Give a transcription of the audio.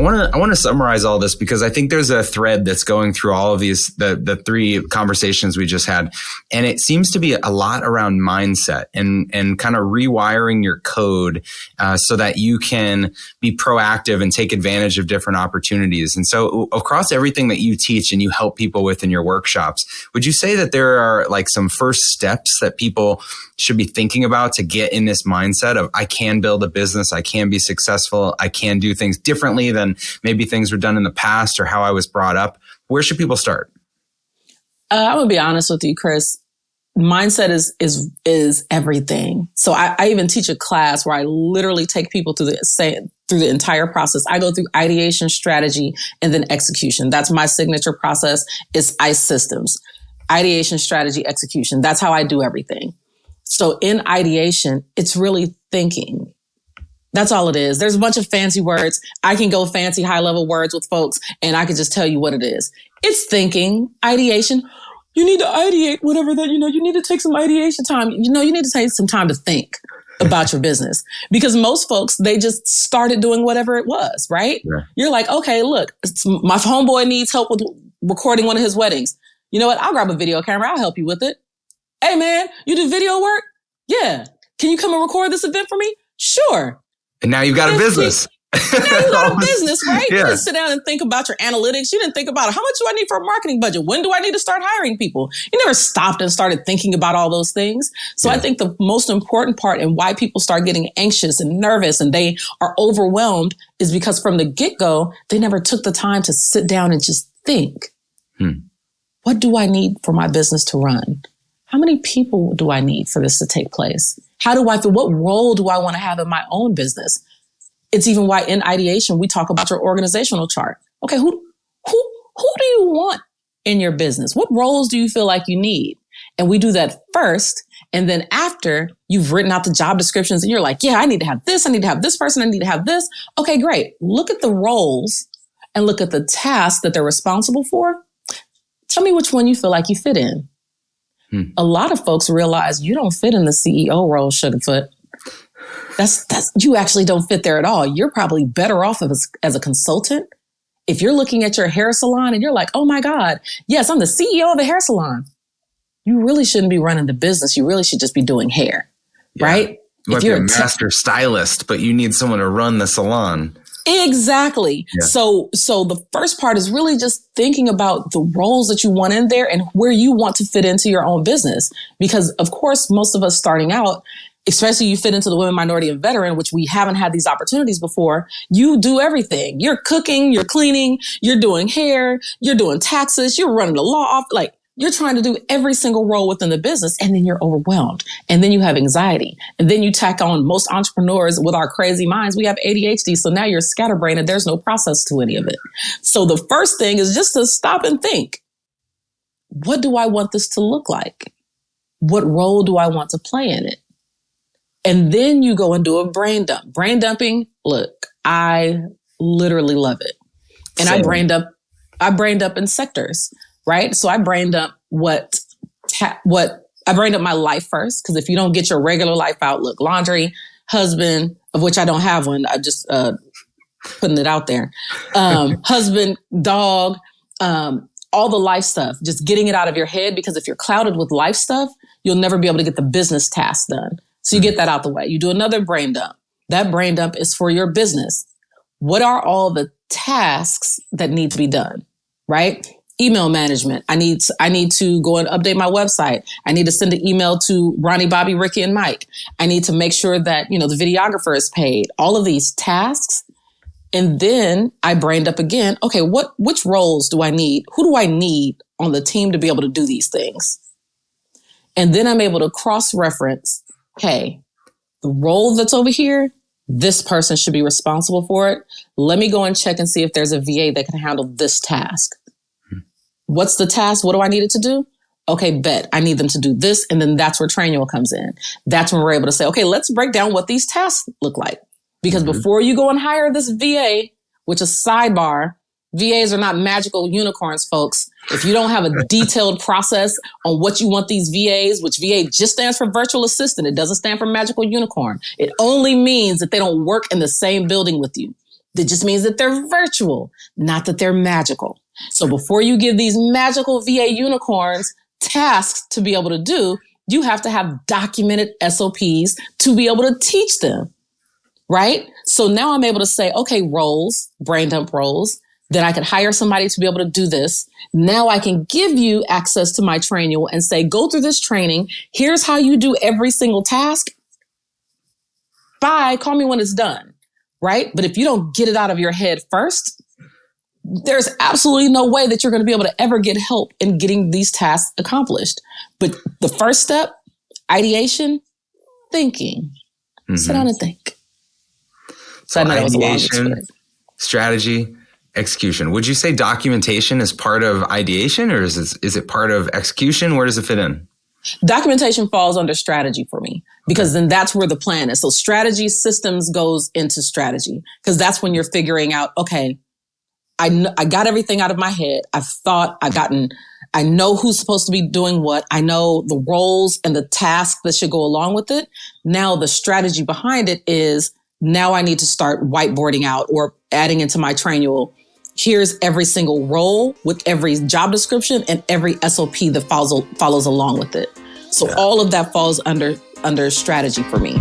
want to summarize all this because I think there's a thread that's going through all of these, the three conversations we just had. And it seems to be a lot around mindset and kind of rewiring your code so that you can be proactive and take advantage of different opportunities. And so across everything that you teach and you help people with in your workshops, would you say that there are like some first steps that people should be thinking about to get in this mindset of I can build a business, I can be successful, I can do things differently than maybe things were done in the past or how I was brought up? Where should people start? I'm gonna be honest with you, Chris. Mindset is everything. So I even teach a class where I literally take people through the entire process. I go through ideation, strategy, and then execution. That's my signature process. It's ICE systems. Ideation, strategy, execution. That's how I do everything. So in ideation, it's really thinking. That's all it is. There's a bunch of fancy words. I can go fancy high level words with folks and I can just tell you what it is. It's thinking, ideation. You need to ideate whatever that, you need to take some ideation time. You need to take some time to think about your business because most folks, they just started doing whatever it was, right? Yeah. You're like, okay, look, my homeboy needs help with recording one of his weddings. You know what? I'll grab a video camera. I'll help you with it. Hey man, you do video work? Yeah. Can you come and record this event for me? Sure. And now you've got a business. Now you got a business, right? Yeah. You didn't sit down and think about your analytics. You didn't think about how much do I need for a marketing budget? When do I need to start hiring people? You never stopped and started thinking about all those things. So I think the most important part and why people start getting anxious and nervous and they are overwhelmed is because from the get-go, they never took the time to sit down and just think. What do I need for my business to run? How many people do I need for this to take place? How do I feel? What role do I want to have in my own business? It's even why in ideation, we talk about your organizational chart. Okay, who do you want in your business? What roles do you feel like you need? And we do that first. And then after you've written out the job descriptions and you're like, yeah, I need to have this. I need to have this person. I need to have this. Okay, great. Look at the roles and look at the tasks that they're responsible for. Tell me which one you feel like you fit in. A lot of folks realize you don't fit in the CEO role, Sugarfoot. That's you actually don't fit there at all. You're probably better off as a consultant. If you're looking at your hair salon and you're like, oh my God, yes, I'm the CEO of a hair salon. You really shouldn't be running the business. You really should just be doing hair, right? You might be a master stylist, but you need someone to run the salon. Exactly. Yeah. So the first part is really just thinking about the roles that you want in there and where you want to fit into your own business. Because of course, most of us starting out, especially you fit into the women, minority, and veteran, which we haven't had these opportunities before. You do everything. You're cooking, you're cleaning, you're doing hair, you're doing taxes, you're running the law off. Like you're trying to do every single role within the business. And then you're overwhelmed. And then you have anxiety. And then you tack on most entrepreneurs with our crazy minds. We have ADHD. So now you're scatterbrained and there's no process to any of it. So the first thing is just to stop and think, what do I want this to look like? What role do I want to play in it? And then you go and do a brain dump. Brain dumping, look, I literally love it. And I brain dump in sectors, right? So I brain dump I brain dump my life first. Because if you don't get your regular life out, look, laundry, husband, of which I don't have one. I just putting it out there. Husband, dog, all the life stuff, just getting it out of your head. Because if you're clouded with life stuff, you'll never be able to get the business tasks done. So you get that out the way. You do another brain dump. That brain dump is for your business. What are all the tasks that need to be done, right? Email management. I need to go and update my website. I need to send an email to Ronnie, Bobby, Ricky, and Mike. I need to make sure that, the videographer is paid. All of these tasks. And then I brained up again. Okay, which roles do I need? Who do I need on the team to be able to do these things? And then I'm able to cross-reference. Hey, the role that's over here, this person should be responsible for it. Let me go and check and see if there's a VA that can handle this task. What's the task? What do I need it to do? Okay, bet. I need them to do this. And then that's where Trainual comes in. That's when we're able to say, okay, let's break down what these tasks look like. Because before you go and hire this VA, which is sidebar, VAs are not magical unicorns, folks. If you don't have a detailed process on what you want these VAs, which VA just stands for virtual assistant. It doesn't stand for magical unicorn. It only means that they don't work in the same building with you. That just means that they're virtual, not that they're magical. So before you give these magical VA unicorns tasks to be able to do, you have to have documented SOPs to be able to teach them, right? So now I'm able to say, okay, roles, brain dump roles, then I could hire somebody to be able to do this. Now I can give you access to my training and say, go through this training. Here's how you do every single task. Bye, call me when it's done. Right? But if you don't get it out of your head first, there's absolutely no way that you're going to be able to ever get help in getting these tasks accomplished. But the first step, ideation, thinking. Sit down and think. So ideation, strategy, execution. Would you say documentation is part of ideation, or is it part of execution? Where does it fit in? Documentation falls under strategy for me, because then that's where the plan is. So strategy systems goes into strategy, because that's when you're figuring out, okay, I got everything out of my head. I know who's supposed to be doing what. I know the roles and the tasks that should go along with it. Now the strategy behind it is, now I need to start whiteboarding out or adding into my training. Here's every single role with every job description and every SOP that follows along with it. So all of that falls under strategy for me.